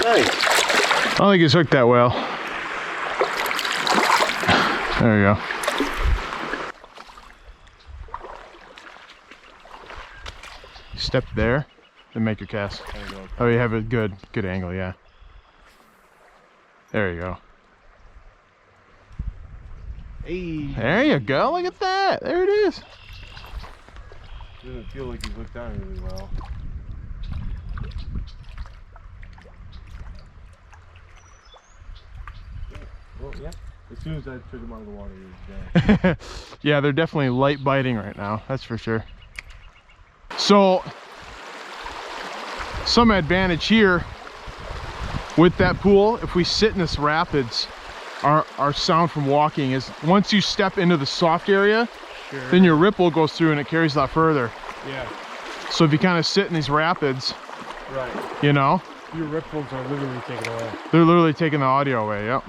Nice. I don't think it's hooked that well. There you go. Step there, then make your cast. There you go. Oh, you have a good angle, yeah. There you go. Hey. There you go. Look at that. There it is. Doesn't feel like he's hooked on really well. Well, yeah. As soon as I took him out of the water, he was down. Yeah, they're definitely light biting right now. That's for sure. So, some advantage here with that pool, if we sit in this rapids, our sound from walking is once you step into the soft area, Sure. then your ripple goes through and it carries a lot further. Yeah. So if you kind of sit in these rapids, Right. you know, Your ripples are literally taken away. they're literally taking the audio away. Yep.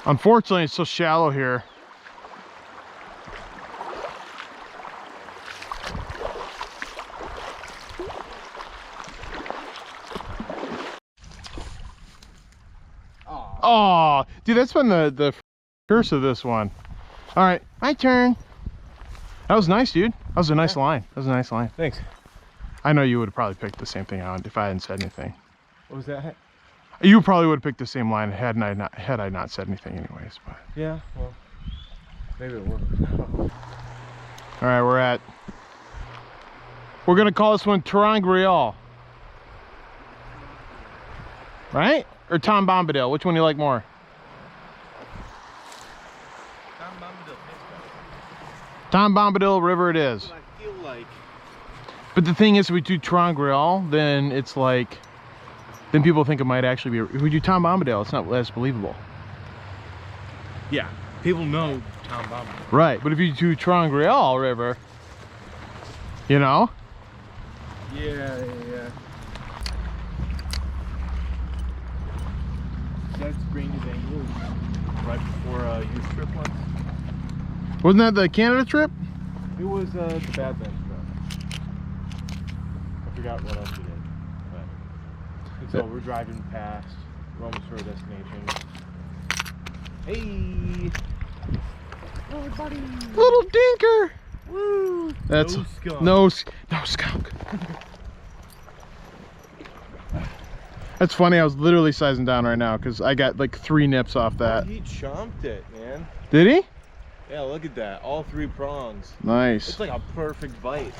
Unfortunately, it's so shallow here. Oh, dude, that's been the curse of this one. All right, my turn. That was nice, dude. That was a nice line. That was a nice line. Thanks. I know you would have probably picked the same thing out if I hadn't said anything. What was that? You probably would have picked the same line had I not said anything, anyways. But Yeah, well, maybe it worked. all right, we're gonna call this one Trout, right? Or Tom Bombadil. Which one do you like more? Tom Bombadil River it is. I feel like. But the thing is, if we do Trout, then it's like, then people think it might actually be. If we do Tom Bombadil, it's not as believable. Yeah, people know Tom Bombadil. Right, but if you do Trout River, you know? Yeah. That sprained his ankle right before your trip once. Wasn't that the Canada trip? It was the Badlands trip. I forgot what else we did. But. And so we're driving past. We're almost to our destination. Hey! Oh, buddy! Little dinker! Woo! That's no skunk. no skunk. That's funny. I was literally sizing down right now because I got like 3 nips off that. He chomped it, man. Did he? Yeah, look at that. All 3 prongs. Nice. It's like a perfect bite.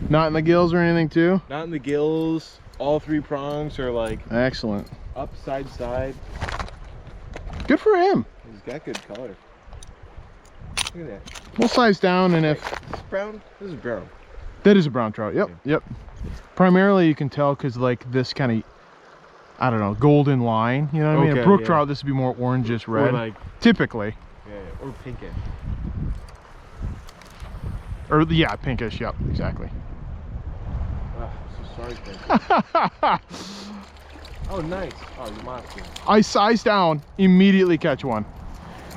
Not in the gills or anything too? Not in the gills. All 3 prongs are like Excellent. up side. Good for him. He's got good color. Look at that. We'll size down, and if Is this brown? This is brown. that is a brown trout. Yep. Primarily you can tell because like this kind of, I don't know, golden line, you know what I mean? A Okay, brook yeah. trout, this would be more orangish red, Or like, typically. yeah, or pinkish. Or yeah, pinkish, yep, exactly. Ah, so sorry, Frank. Oh, nice. Oh, you monster. I size down, immediately catch one.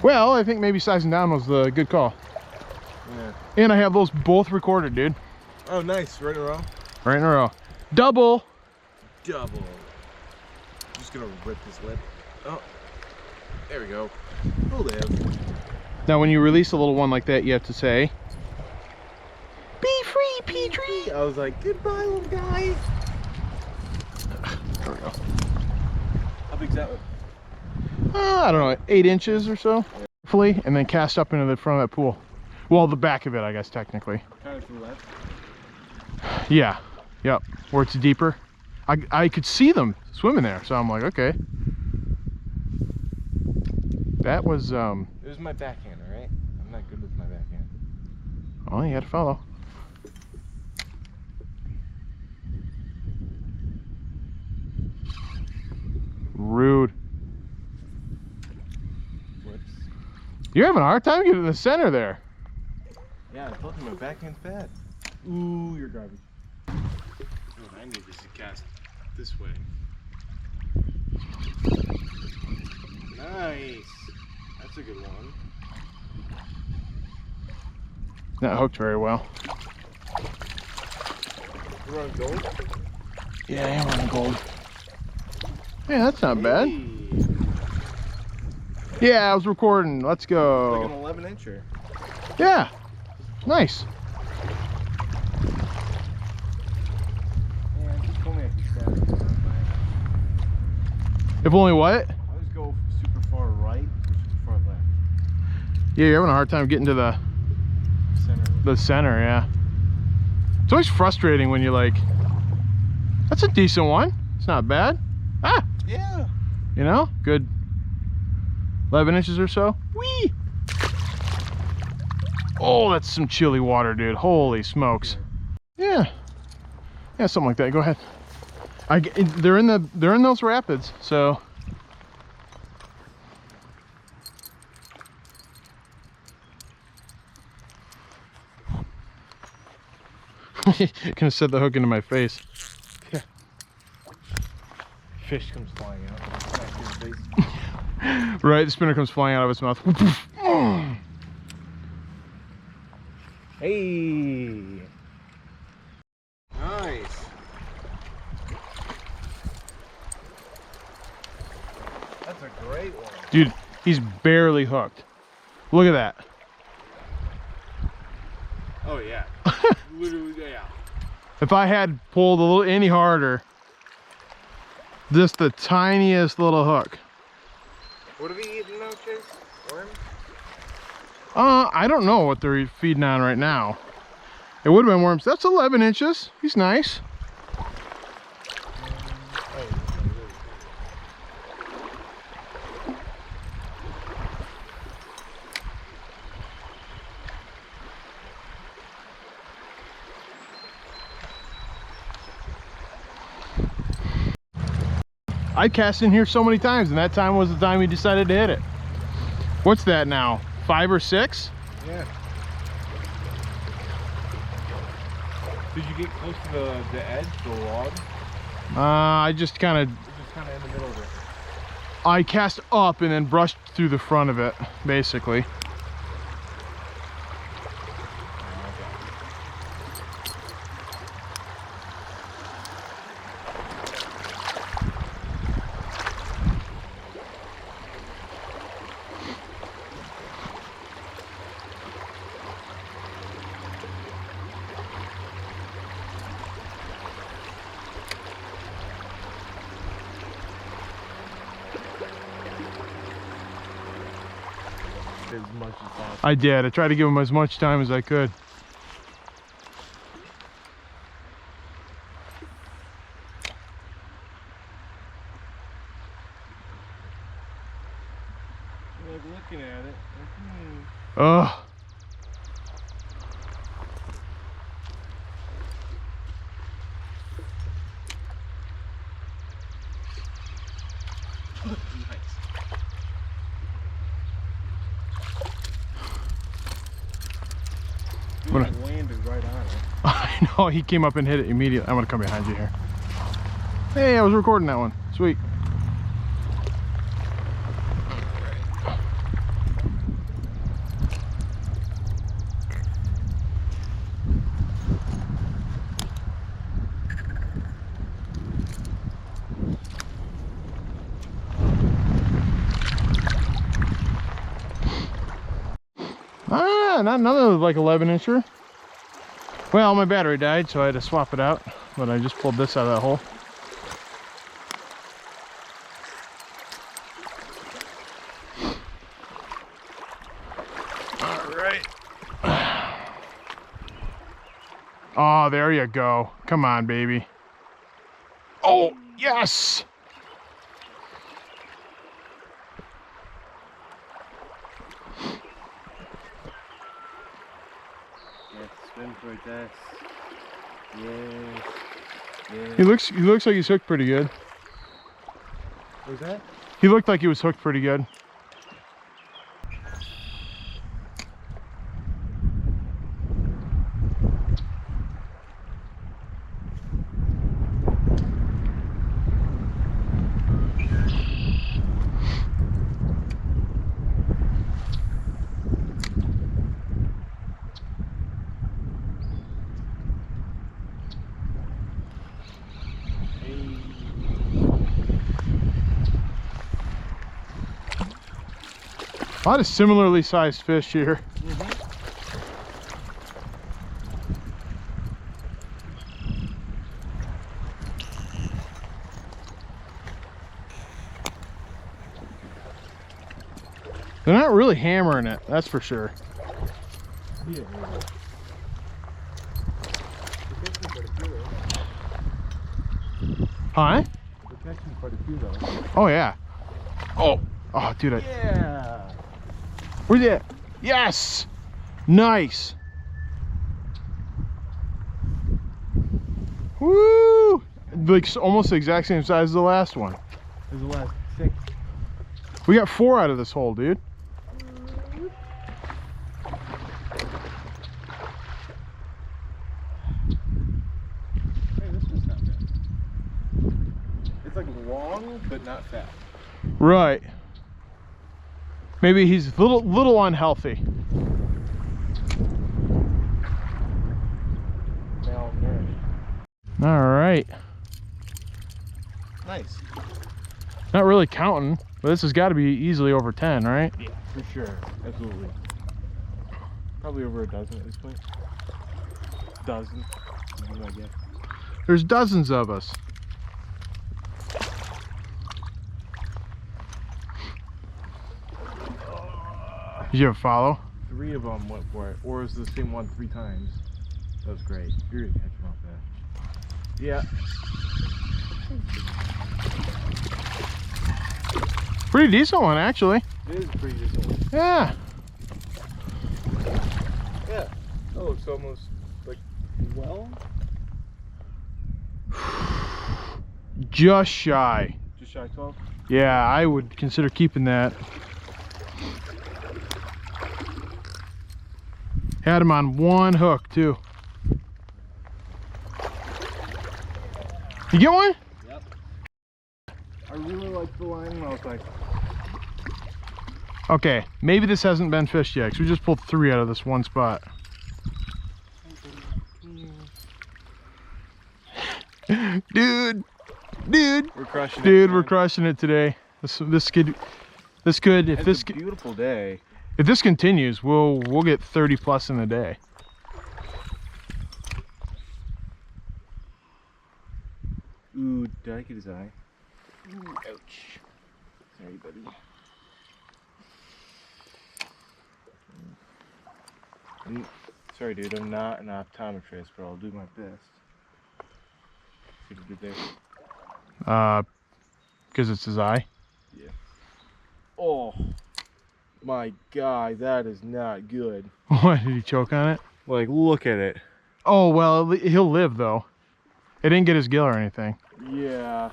Well, I think maybe sizing down was the good call. Yeah. And I have those both recorded, dude. Oh, nice. Right in a row. Right in a row. Double. Double. I'm just gonna rip this lip. Oh, there we go. We'll live. Now when you release a little one like that, you have to say, "Be free, Petrie." I was like, goodbye, little guy. There we go. How big's that one? I don't know, 8 inches or so. Hopefully, and then cast up into the front of that pool. Well, the back of it, I guess, technically. Kind of to the left. Yeah, yep, where it's deeper. I could see them swimming there, so I'm like, okay. That was, It was my backhand, all right? I'm not good with my backhand. oh, you had to follow. Rude. Whoops. You're having a hard time getting in the center there. Yeah, I told you my backhand's bad. Ooh, you're garbage. I need this to cast This way. Nice. That's a good one. That hooked very well. You're on gold? Yeah, I am on gold. Yeah, that's not bad. Yeah, I was recording. Let's go. Like an 11-incher. Yeah, nice. Yeah, just told me I could stab it. If only what? I always go super far right or super far left. Yeah, you're having a hard time getting to the center, yeah. It's always frustrating when you're like, that's a decent one. It's not bad. Ah! Yeah. You know, good 11 inches or so. Whee! Oh, that's some chilly water, dude. Holy smokes. Yeah. Yeah, something like that. Go ahead. They're in those rapids, so. Gonna set the hook into my face. Yeah. Fish comes flying out. Back to his face. Right, the spinner comes flying out of its mouth. Hey. Nice. That's a great one. Dude, he's barely hooked. Look at that. Oh yeah. Literally, yeah. If I had pulled a little any harder, just the tiniest little hook. What are we eating now, Chase? Worms? I don't know what they're feeding on right now. It would have been worms. That's 11 inches. He's nice. I cast in here so many times, and that time was the time he decided to hit it. What's that now? 5 or 6? Yeah. Did you get close to the edge, the log? I just kind of in the middle of it. I cast up and then brushed through the front of it, basically. As much as possible. I did. I tried to give him as much time as I could. Like looking at it. Ugh. Dude, it landed right on it. I know, he came up and hit it immediately. I'm gonna come behind you here. Hey, I was recording that one. Sweet. Not another like 11-incher. Well, my battery died, so I had to swap it out, but I just pulled this out of that hole. All right. Oh, there you go. Come on, baby. Oh, yes. Right there. Yeah. He looks like he's hooked pretty good. What was that? He looked like he was hooked pretty good. A lot of similarly sized fish here. They're not really hammering it, that's for sure. Yeah. Huh? We're catching quite a few though. Oh yeah. Oh, dude. Yeah. Where's it? Yes. Nice. Woo! Like almost the exact same size as the last one. There's the last 6. We got 4 out of this hole, dude. Hey, this one's not bad. It's like long, but not fat. Right. Maybe he's a little unhealthy. Malnourished. All right. Nice. Not really counting, but this has got to be easily over 10, right? Yeah, for sure. Absolutely. Probably over a dozen at this point. Dozen. What do I get? There's dozens of us. Did you ever follow? 3 of them went for it, or it was the same one 3 times. That was great. You're gonna catch them off that. Yeah. Pretty decent one, actually. It is a pretty decent one. Yeah. Yeah. Oh, it's almost like, well, Just shy. just shy 12. Yeah, I would consider keeping that. Had him on 1 hook, too. You get one? Yep. I really liked the line, and I was like, Okay, maybe this hasn't been fished yet, because we just pulled 3 out of this one spot. Dude, we're crushing it. dude, man. we're crushing it today. This could, if It's a beautiful day. if this continues, we'll get 30 plus in a day. Ooh, did I get his eye? Ooh, ouch. Sorry, buddy. Sorry, dude, I'm not an optometrist, but I'll do my best. See what we did there. Because it's his eye. Yeah. Oh, my God, that is not good. What, did he choke on it? Like, look at it. Oh, well, he'll live, though. It didn't get his gill or anything. Yeah.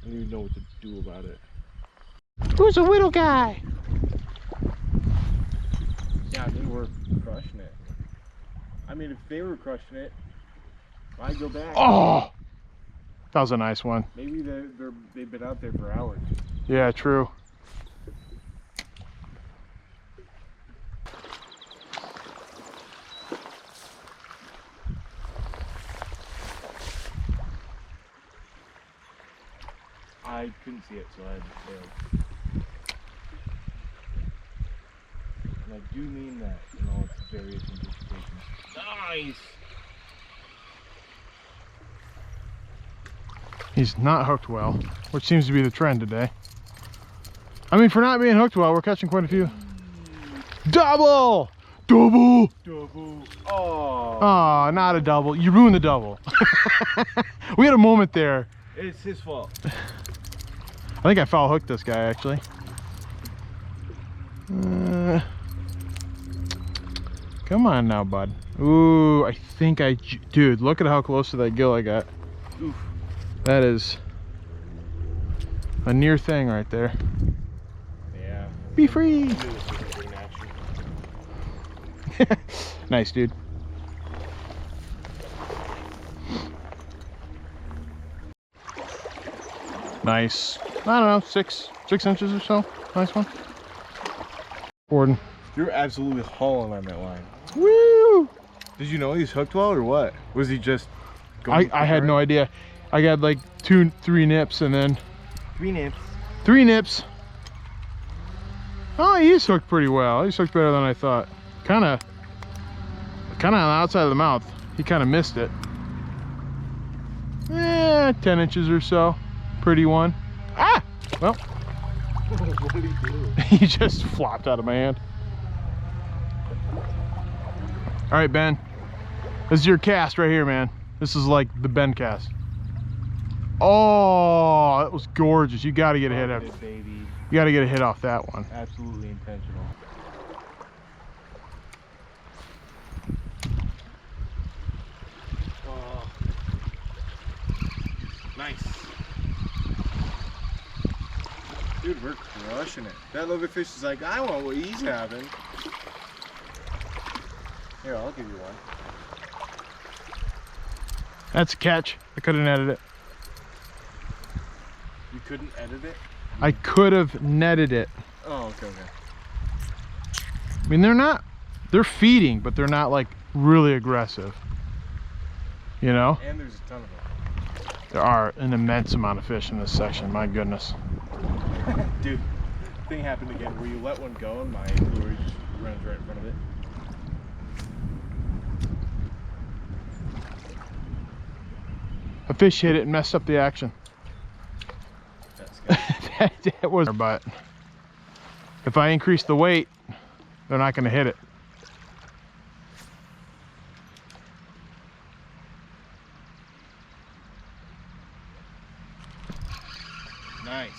I don't even know what to do about it. Who's a little guy? Yeah, they were crushing it. I mean, if they were crushing it, I'd go back. Oh! That was a nice one. Maybe they've been out there for hours. Yeah, true. I couldn't see it, so I had to fail. And I do mean that in all its various interpretations. Nice! He's not hooked well, which seems to be the trend today. I mean, for not being hooked well, we're catching quite a few. Double! Double! Double. Oh. Oh, not a double. You ruined the double. We had a moment there. It's his fault. I think I foul hooked this guy, actually. Come on now, bud. Ooh, I think dude, look at how close to that gill I got. Oof. That is a near thing right there. Yeah. Be free. I knew this was gonna be an action. Nice, dude. Nice. I don't know, six inches or so. Nice one. Gordon. You're absolutely hauling on that line. Woo! Did you know he's hooked well or what? Was he just going I had no idea. I got like 2-3 nips and then 3 nips. 3 nips. Oh, he's hooked pretty well. He's hooked better than I thought. Kind of on the outside of the mouth. He kind of missed it. 10 inches or so. Pretty one. Ah! Well. What did he do? He just flopped out of my hand. All right, Ben. This is your cast right here, man. This is like the Ben cast. Oh, that was gorgeous. You got to get a hit off. Baby. You got to get a hit off that one. Absolutely intentional. Oh. Nice. Dude, we're crushing it. That little fish is like, I want what he's having. Here, I'll give you one. That's a catch. I couldn't edit it. You couldn't edit it? I could have netted it. Oh, okay. I mean, they're feeding, but they're not like really aggressive. You know? And there's a ton of them. There are an immense amount of fish in this section, my goodness. Dude, thing happened again where you let one go and my lure just runs right in front of it. A fish hit it and messed up the action. That was, but if I increase the weight, they're not going to hit it. Nice.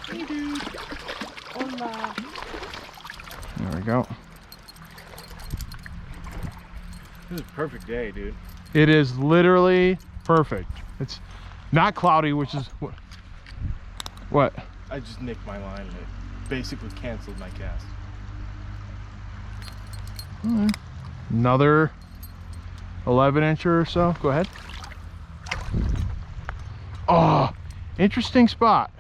Hey, dude. Hola. There we go. This is a perfect day, dude. It is literally perfect. It's not cloudy, which is what? I just nicked my line and it basically canceled my cast. Another 11-incher or so. Go ahead. Oh, interesting spot.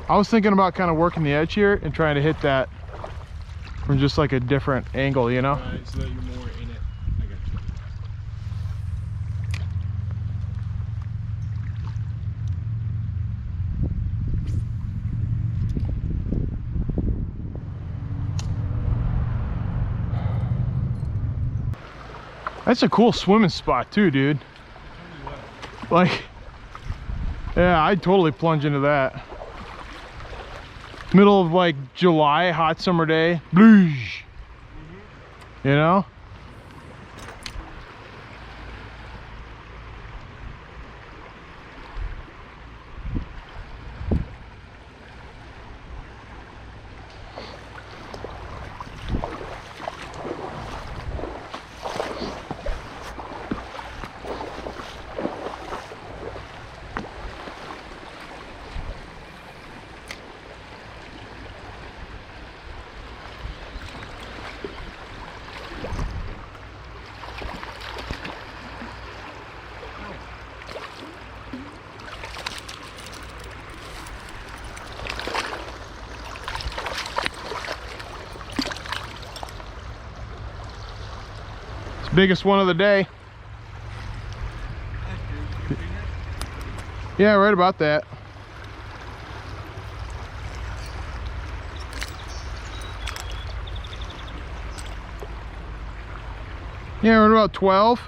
I was thinking about kind of working the edge here and trying to hit that from just like a different angle, you know? Right, so that you're more in it. I got you. That's a cool swimming spot too, dude. Like, yeah, I'd totally plunge into that. Middle of like July, hot summer day. Bloosh. You know? Biggest one of the day. Yeah, right about that. Yeah, right about 12.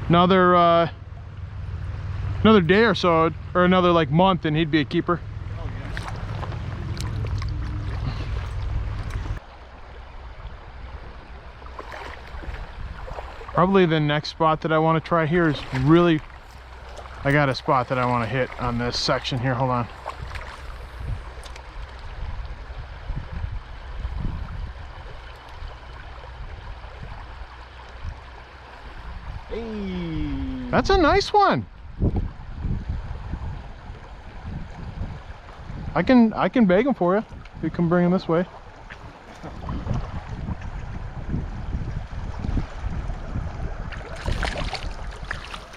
Another day or so, or another like month, and he'd be a keeper. Probably the next spot that I want to try here is really, I got a spot that I want to hit on this section here. Hold on. Hey. That's a nice one. I can bag him for you if you can bring him this way.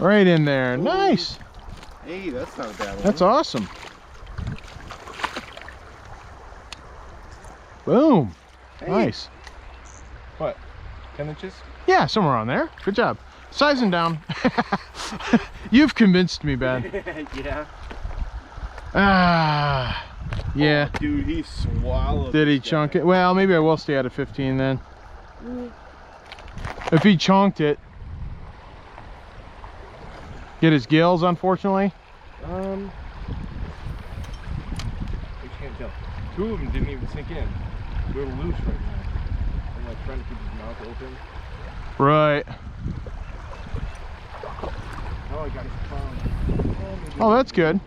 Right in there. Nice. Hey, that's not a bad one. That's awesome. Boom. Hey. Nice. What? 10 inches? Yeah, somewhere on there. Good job. Size him down. You've convinced me, Ben. Yeah. Ah, yeah. Oh, dude, he swallowed. Did he chunk it? Well, maybe I will stay at a 15 then. If he chunked it. Get his gills, unfortunately. You can't tell. 2 of them didn't even sink in. They're loose right now. I'm like trying to keep his mouth open. Right. Oh, I got his tongue. Oh, that's good.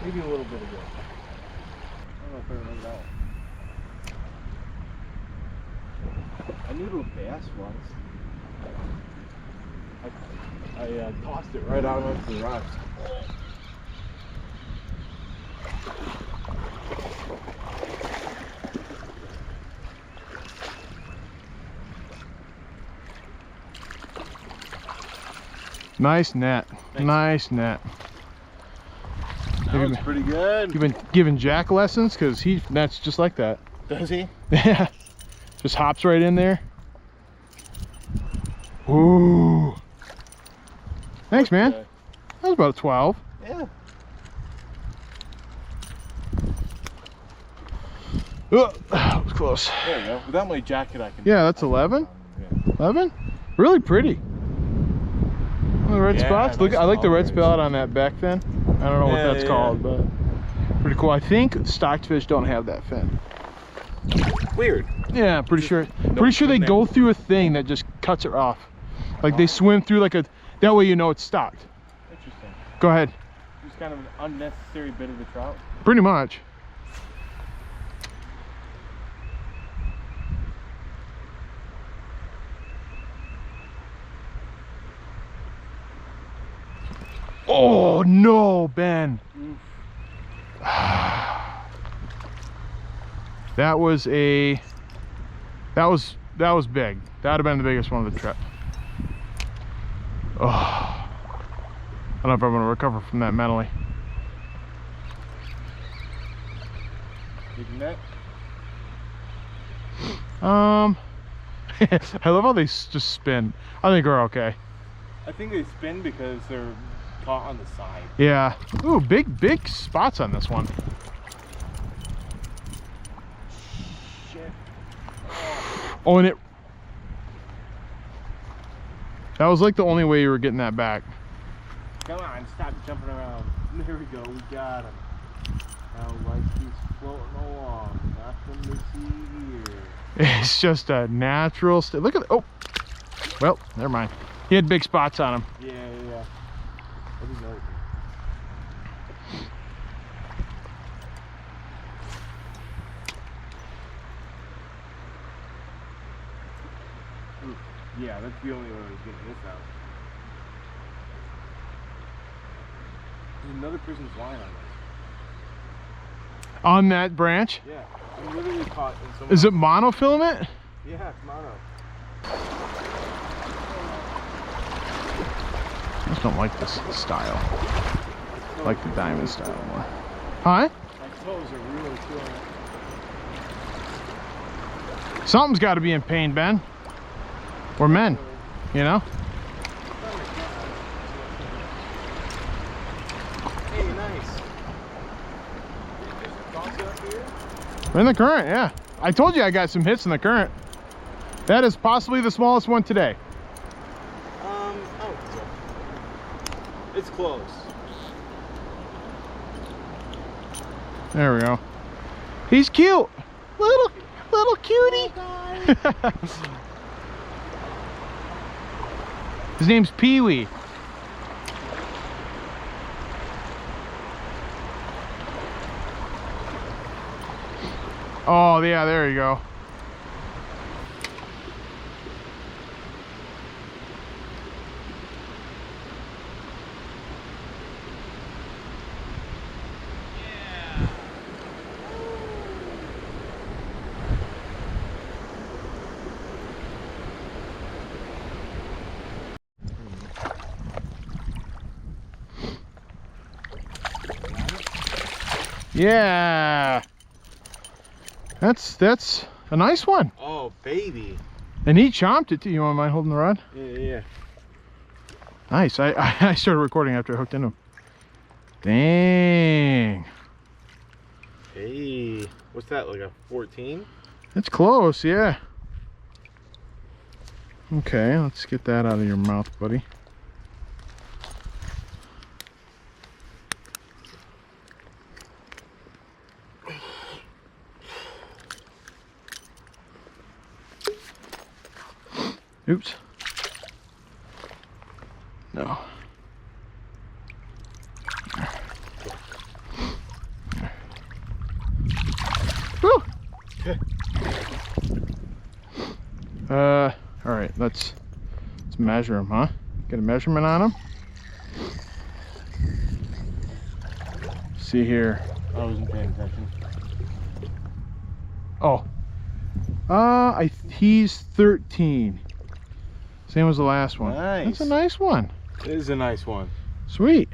Maybe a little bit of it. I don't know if I remember that. I noodled bass once. I tossed it right out onto the rocks. Nice net. Thanks. Nice net. That was pretty good. You've been giving Jack lessons? Because he nets just like that. Does he? Yeah. Just hops right in there. Ooh. Thanks, man. Okay. That was about a 12. Yeah. Oh, that was close. There you go. Without my jacket, I can. Yeah, that's 11. Yeah. 11? Really pretty. Oh, the red Yeah, spots. Look, nice I like the red colors. spot on that beck fin. I don't know what Yeah, that's yeah. called, but pretty cool. I think stocked fish don't have that fin. Weird. Yeah, pretty sure. no Pretty sure they fin there. go through a thing that just cuts it off. Like they swim through like a. That way you know it's stocked. Interesting. Go ahead. Just kind of an unnecessary bit of the trout. Pretty much. Oh no, Ben. That was big. That would have been the biggest one of the trip. Oh, I don't know if I'm gonna recover from that mentally. Big net. I love how they just spin. I think we're okay. I think they spin because they're caught on the side. Yeah. Ooh, big spots on this one. Shit. Oh, and that was like the only way you were getting that back. Come on, stop jumping around. There we go, we got him. Now like he's floating along. Nothing to see here. It's just a natural look at oh, well, never mind. He had big spots on him. Yeah. I didn't know. Ooh, yeah, that's the only way I was getting this out. There's another person's line on this. On that branch. Yeah, I'm literally caught in some. Is it monofilament? Yeah, it's mono. I just don't like this style. I like the diamond style more. Huh? My toes are really feeling it. Something's got to be in pain, Ben. We're men, you know? Hey, nice. Up here? We're in the current, yeah. I told you I got some hits in the current. That is possibly the smallest one today. Oh, it's close. There we go. He's cute. Little cutie. His name's Pee-wee. Oh, yeah, there you go. Yeah. That's a nice one. Oh, baby. And he chomped it too. You want mind holding the rod? Yeah. Nice. I started recording after I hooked into him. Dang. Hey, what's that, like a 14? It's close, yeah. Okay, let's get that out of your mouth, buddy. Oops. No. Woo! All right, let's measure him, huh? Get a measurement on him. See here. I wasn't paying attention. Oh. He's 13. Same as the last one. Nice. That's a nice one. It is a nice one. Sweet.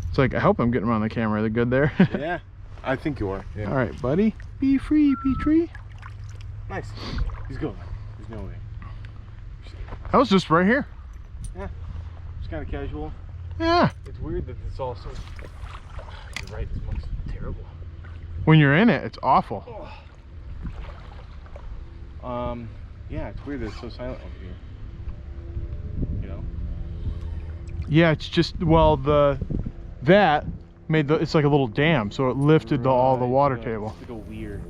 It's like, I hope I'm getting him on the camera. They're good there. Yeah, I think you are. Yeah. All right, buddy. Be free, Petrie. Nice. He's going. There's no way. That was just right here. Yeah. It's kind of casual. Yeah. It's weird that it's all so... You're right, this monk's terrible. When you're in it, it's awful. Oh. Yeah, it's weird that it's so silent over here. You know? Yeah, it's just, well, that made it's like a little dam, so it lifted all the water table. It's like a weird.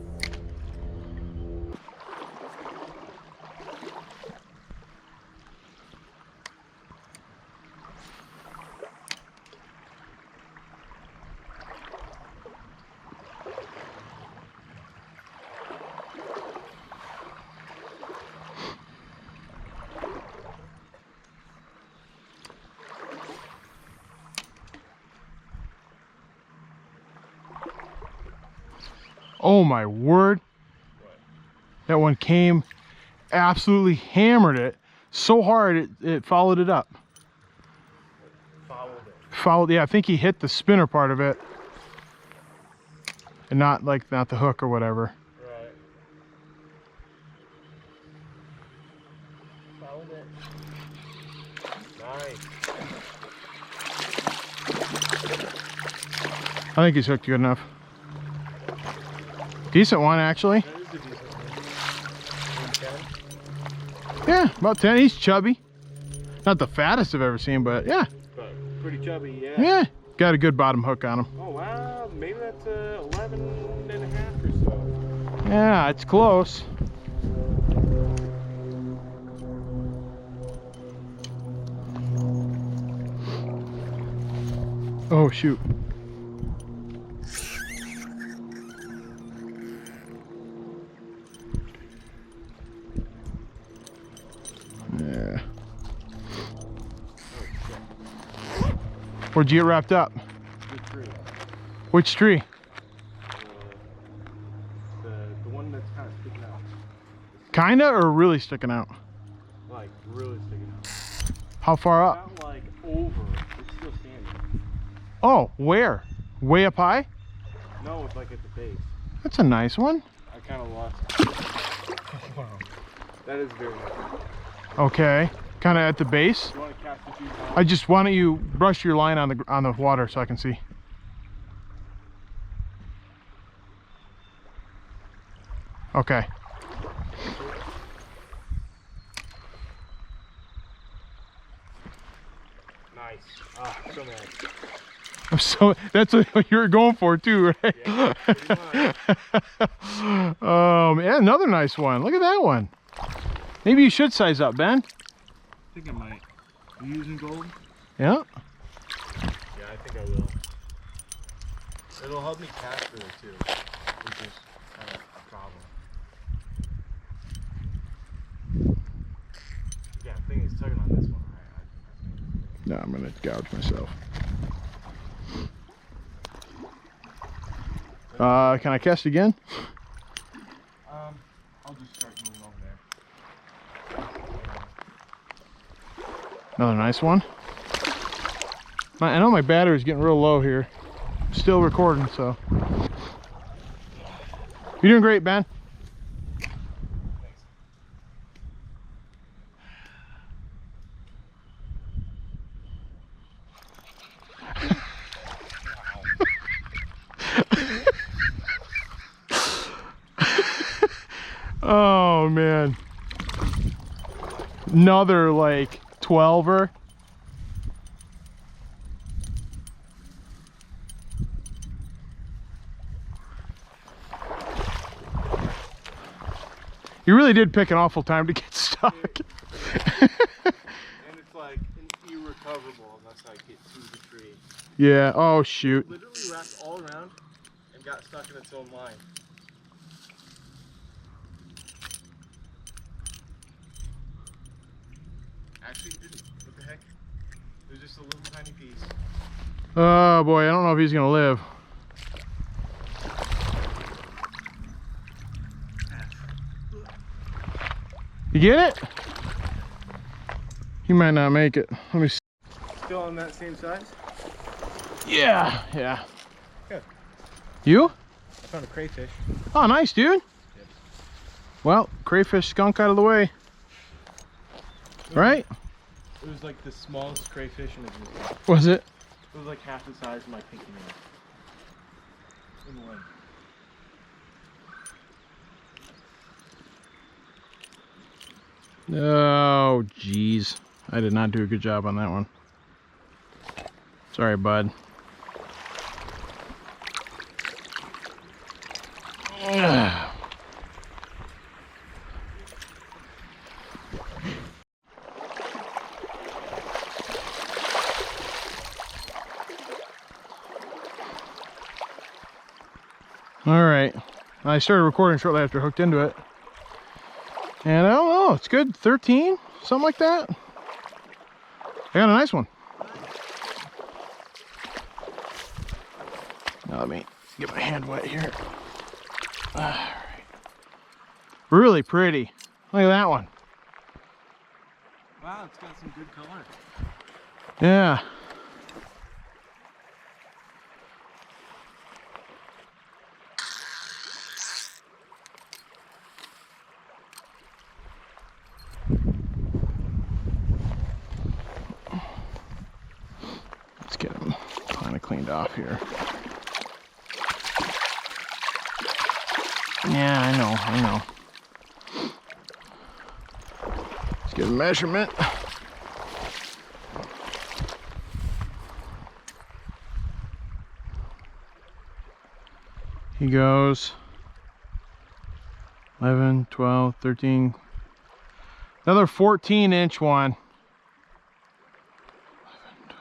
Oh my word. What? That one came, absolutely hammered it so hard it followed it up. Followed, yeah, I think he hit the spinner part of it. And not the hook or whatever. Right. Followed it. Nice. I think he's hooked good enough. Decent one, actually. That is a decent one. 10? Yeah, about 10. He's chubby. Not the fattest I've ever seen, but yeah. But pretty chubby, yeah. Yeah, got a good bottom hook on him. Oh, wow. Maybe that's 11 and a half or so. Yeah, it's close. Oh, shoot. Yeah. Where'd you get wrapped up? Good tree. Which tree? The one that's kind of sticking out. Kinda or really sticking out? Like, really sticking out. How far up? Not like over. It's still standing. Oh, where? Way up high? No, it's like at the base. That's a nice one. I kind of lost. Wow. That is very nice. Okay. Kind of at the base. You want to cast a few times? I just, why don't you brush your line on the water so I can see. Okay. Nice. Ah, so nice. So that's what you were going for too, right? Yeah, pretty much. Yeah, another nice one. Look at that one. Maybe you should size up, Ben. I think I might. Are you using gold? Yeah. Yeah, I think I will. It'll help me cast through it too, which is kind of a problem. Yeah, the thing is tugging on this one, right? No, I'm gonna gouge myself. Can I cast again? I'll just start moving over there. Another nice one. I know my battery's getting real low here. Still recording, so. You're doing great, Ben. Thanks. Oh man. Another like 12er. You really did pick an awful time to get stuck. And it's like irrecoverable unless I get through the tree. Yeah, oh shoot. It literally wrapped all around and got stuck in its own line. Actually, it didn't. What the heck? It was just a little tiny piece. Oh boy, I don't know if he's gonna live. You get it? He might not make it. Let me see. Still on that same size? Yeah, yeah. Good. You? I found a crayfish. Oh, nice, dude. Yep. Well, crayfish skunk out of the way. Right? It was like the smallest crayfish in existence. Was it? It was like half the size of my pinky nail. In one. Oh, geez. I did not do a good job on that one. Sorry, bud. All right. I started recording shortly after I hooked into it. And I don't know, it's good. 13, something like that. I got a nice one. Now let me get my hand wet here. All right. Really pretty. Look at that one. Wow, it's got some good color. Yeah. Let's get him kind of cleaned off here. Yeah, I know. Let's get a measurement. He goes 11, 12, 13, another 14-inch one. 11,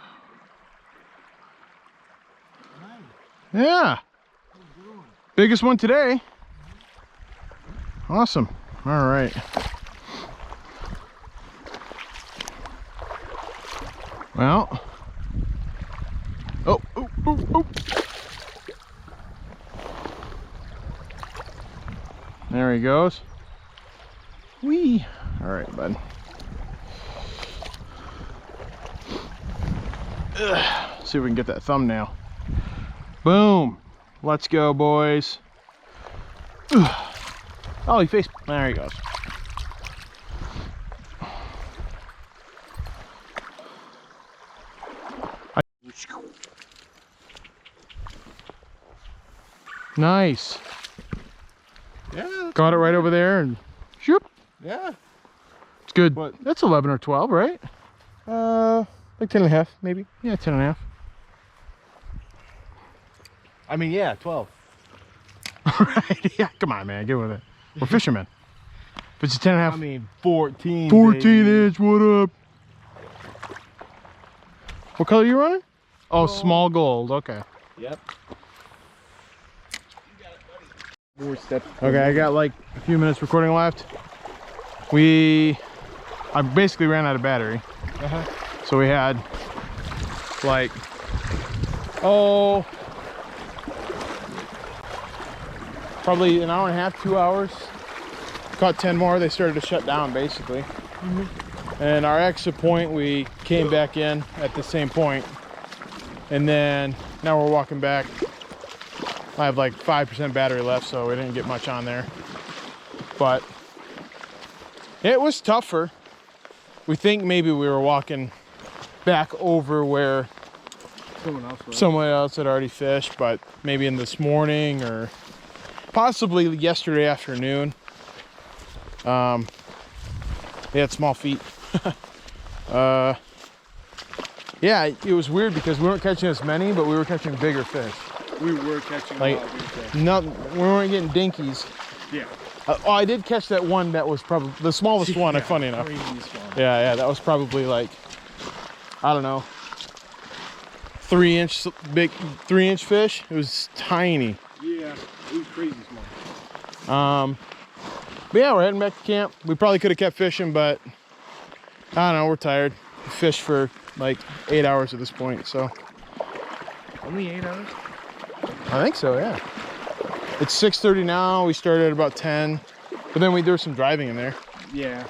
12. Yeah. Biggest one today. Awesome. All right. Well. Oh. There he goes. Whee. All right, bud. See if we can get that thumbnail. Boom. Let's go, boys. Oh, he faced. There he goes. Nice. Yeah. Got it right over there and shoop. Yeah. It's good. What? That's 11 or 12, right? Like 10 and a half, maybe. Yeah, 10 and a half. I mean, yeah, 12. Right. Yeah, come on, man. Get with it. We're fishermen. If it's a 10 and a half. I mean, 14. 14 baby. inch, what up? What color are you running? Oh, Gold. small gold. Okay. Yep. More steps. Okay, I got like a few minutes recording left. I basically ran out of battery. So we had like, probably an hour and a half, 2 hours. Caught 10 more, they started to shut down basically. And our exit point, we came back in at the same point. And then now we're walking back. I have like 5% battery left, so we didn't get much on there. But it was tougher. We think maybe we were walking back over where someone else had already fished, but maybe in this morning or possibly yesterday afternoon. They had small feet. Yeah, it was weird because we weren't catching as many, but we were catching bigger fish. We were catching a lot of big fish. We weren't getting dinkies. Yeah. Oh, I did catch that one that was probably the smallest one, funny enough. Yeah, that was probably like, I don't know, 3-inch fish. It was tiny. Yeah, it was crazy small. But yeah, we're heading back to camp. We probably could have kept fishing, but I don't know, we're tired. We fished for like 8 hours at this point, so. Only 8 hours? I think so, yeah. It's 6:30 now. We started at about 10, but then there was some driving in there. Yeah.